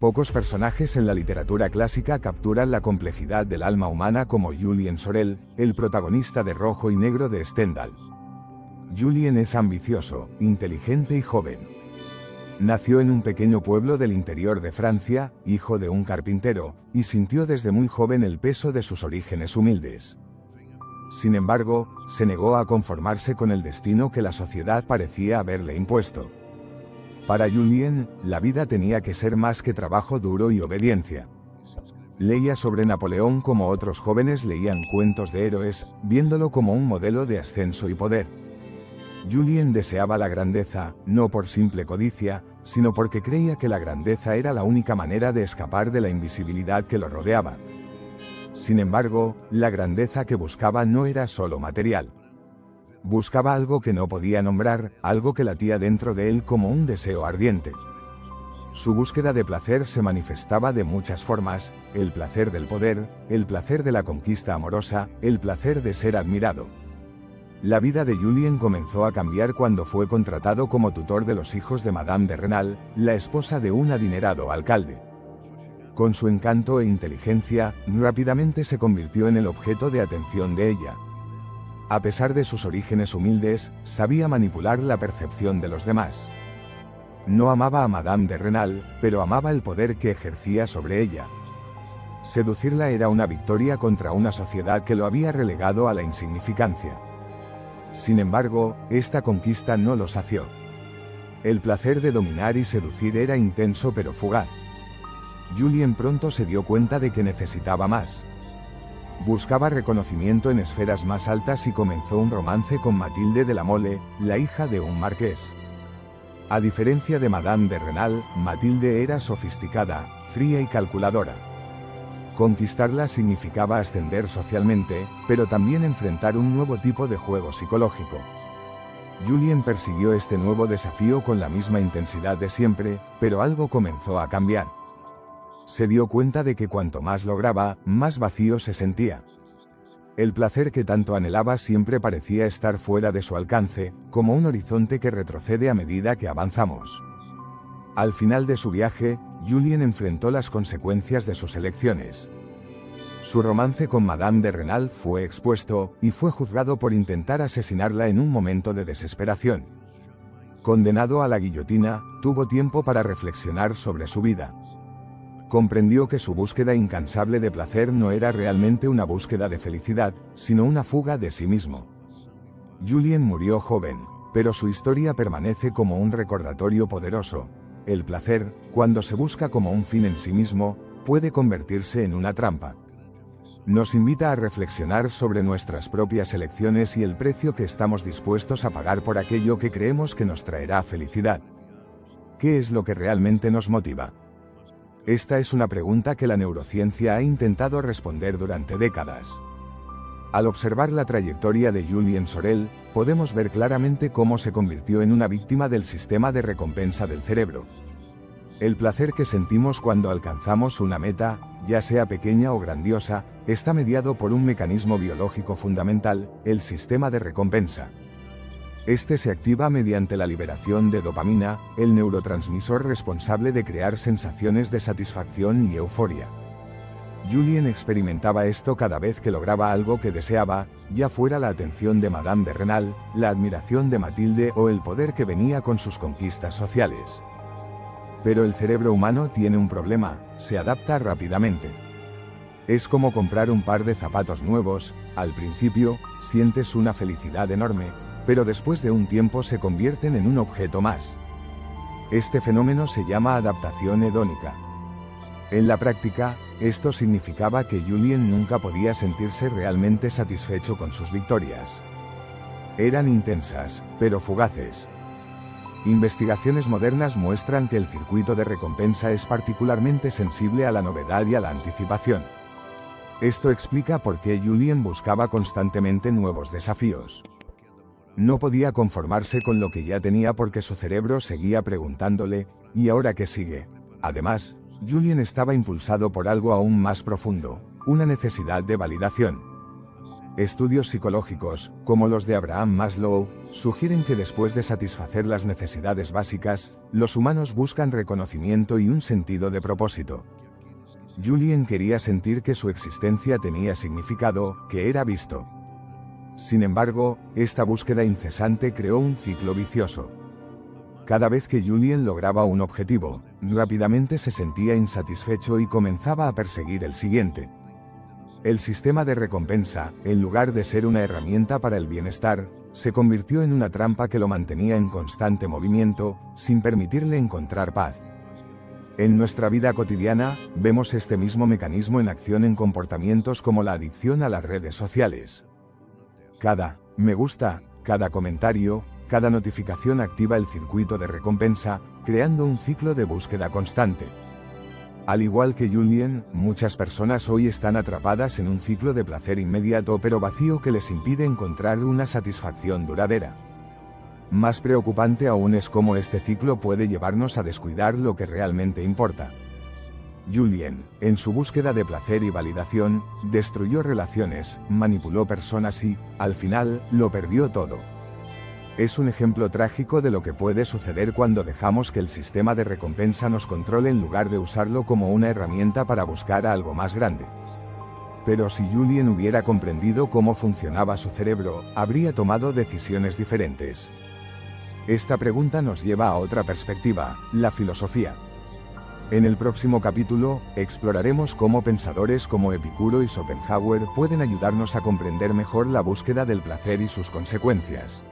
Pocos personajes en la literatura clásica capturan la complejidad del alma humana como Julien Sorel, el protagonista de Rojo y Negro de Stendhal. Julien es ambicioso, inteligente y joven. Nació en un pequeño pueblo del interior de Francia, hijo de un carpintero, y sintió desde muy joven el peso de sus orígenes humildes. Sin embargo, se negó a conformarse con el destino que la sociedad parecía haberle impuesto. Para Julien, la vida tenía que ser más que trabajo duro y obediencia. Leía sobre Napoleón como otros jóvenes leían cuentos de héroes, viéndolo como un modelo de ascenso y poder. Julien deseaba la grandeza, no por simple codicia, sino porque creía que la grandeza era la única manera de escapar de la invisibilidad que lo rodeaba. Sin embargo, la grandeza que buscaba no era solo material. Buscaba algo que no podía nombrar, algo que latía dentro de él como un deseo ardiente. Su búsqueda de placer se manifestaba de muchas formas: el placer del poder, el placer de la conquista amorosa, el placer de ser admirado. La vida de Julien comenzó a cambiar cuando fue contratado como tutor de los hijos de Madame de Renal, la esposa de un adinerado alcalde. Con su encanto e inteligencia, rápidamente se convirtió en el objeto de atención de ella. A pesar de sus orígenes humildes, sabía manipular la percepción de los demás. No amaba a Madame de Renal, pero amaba el poder que ejercía sobre ella. Seducirla era una victoria contra una sociedad que lo había relegado a la insignificancia. Sin embargo, esta conquista no lo sació. El placer de dominar y seducir era intenso pero fugaz. Julien pronto se dio cuenta de que necesitaba más. Buscaba reconocimiento en esferas más altas y comenzó un romance con Mathilde de la Mole, la hija de un marqués. A diferencia de Madame de Renal, Mathilde era sofisticada, fría y calculadora. Conquistarla significaba ascender socialmente, pero también enfrentar un nuevo tipo de juego psicológico. Julien persiguió este nuevo desafío con la misma intensidad de siempre, pero algo comenzó a cambiar. Se dio cuenta de que cuanto más lograba, más vacío se sentía. El placer que tanto anhelaba siempre parecía estar fuera de su alcance, como un horizonte que retrocede a medida que avanzamos. Al final de su viaje, Julien enfrentó las consecuencias de sus elecciones. Su romance con Madame de Renal fue expuesto, y fue juzgado por intentar asesinarla en un momento de desesperación. Condenado a la guillotina, tuvo tiempo para reflexionar sobre su vida. Comprendió que su búsqueda incansable de placer no era realmente una búsqueda de felicidad, sino una fuga de sí mismo. Julien murió joven, pero su historia permanece como un recordatorio poderoso. El placer, cuando se busca como un fin en sí mismo, puede convertirse en una trampa. Nos invita a reflexionar sobre nuestras propias elecciones y el precio que estamos dispuestos a pagar por aquello que creemos que nos traerá felicidad. ¿Qué es lo que realmente nos motiva? Esta es una pregunta que la neurociencia ha intentado responder durante décadas. Al observar la trayectoria de Julien Sorel, podemos ver claramente cómo se convirtió en una víctima del sistema de recompensa del cerebro. El placer que sentimos cuando alcanzamos una meta, ya sea pequeña o grandiosa, está mediado por un mecanismo biológico fundamental, el sistema de recompensa. Este se activa mediante la liberación de dopamina, el neurotransmisor responsable de crear sensaciones de satisfacción y euforia. Julien experimentaba esto cada vez que lograba algo que deseaba, ya fuera la atención de Madame de Renal, la admiración de Mathilde o el poder que venía con sus conquistas sociales. Pero el cerebro humano tiene un problema: se adapta rápidamente. Es como comprar un par de zapatos nuevos: al principio, sientes una felicidad enorme, pero después de un tiempo se convierten en un objeto más. Este fenómeno se llama adaptación hedónica. En la práctica, esto significaba que Julien nunca podía sentirse realmente satisfecho con sus victorias. Eran intensas, pero fugaces. Investigaciones modernas muestran que el circuito de recompensa es particularmente sensible a la novedad y a la anticipación. Esto explica por qué Julien buscaba constantemente nuevos desafíos. No podía conformarse con lo que ya tenía porque su cerebro seguía preguntándole: ¿y ahora qué sigue? Además, Julien estaba impulsado por algo aún más profundo: una necesidad de validación. Estudios psicológicos, como los de Abraham Maslow, sugieren que después de satisfacer las necesidades básicas, los humanos buscan reconocimiento y un sentido de propósito. Julien quería sentir que su existencia tenía significado, que era visto. Sin embargo, esta búsqueda incesante creó un ciclo vicioso. Cada vez que Julien lograba un objetivo, rápidamente se sentía insatisfecho y comenzaba a perseguir el siguiente. El sistema de recompensa, en lugar de ser una herramienta para el bienestar, se convirtió en una trampa que lo mantenía en constante movimiento, sin permitirle encontrar paz. En nuestra vida cotidiana, vemos este mismo mecanismo en acción en comportamientos como la adicción a las redes sociales. Cada me gusta, cada comentario, cada notificación activa el circuito de recompensa, creando un ciclo de búsqueda constante. Al igual que Julien, muchas personas hoy están atrapadas en un ciclo de placer inmediato pero vacío que les impide encontrar una satisfacción duradera. Más preocupante aún es cómo este ciclo puede llevarnos a descuidar lo que realmente importa. Julien, en su búsqueda de placer y validación, destruyó relaciones, manipuló personas y, al final, lo perdió todo. Es un ejemplo trágico de lo que puede suceder cuando dejamos que el sistema de recompensa nos controle en lugar de usarlo como una herramienta para buscar algo más grande. Pero si Julien hubiera comprendido cómo funcionaba su cerebro, habría tomado decisiones diferentes. Esta pregunta nos lleva a otra perspectiva, la filosofía. En el próximo capítulo, exploraremos cómo pensadores como Epicuro y Schopenhauer pueden ayudarnos a comprender mejor la búsqueda del placer y sus consecuencias.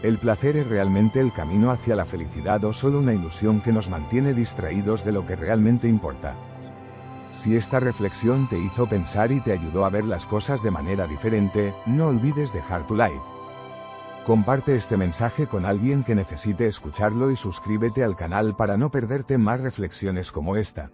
¿El placer es realmente el camino hacia la felicidad o solo una ilusión que nos mantiene distraídos de lo que realmente importa? Si esta reflexión te hizo pensar y te ayudó a ver las cosas de manera diferente, no olvides dejar tu like. Comparte este mensaje con alguien que necesite escucharlo y suscríbete al canal para no perderte más reflexiones como esta.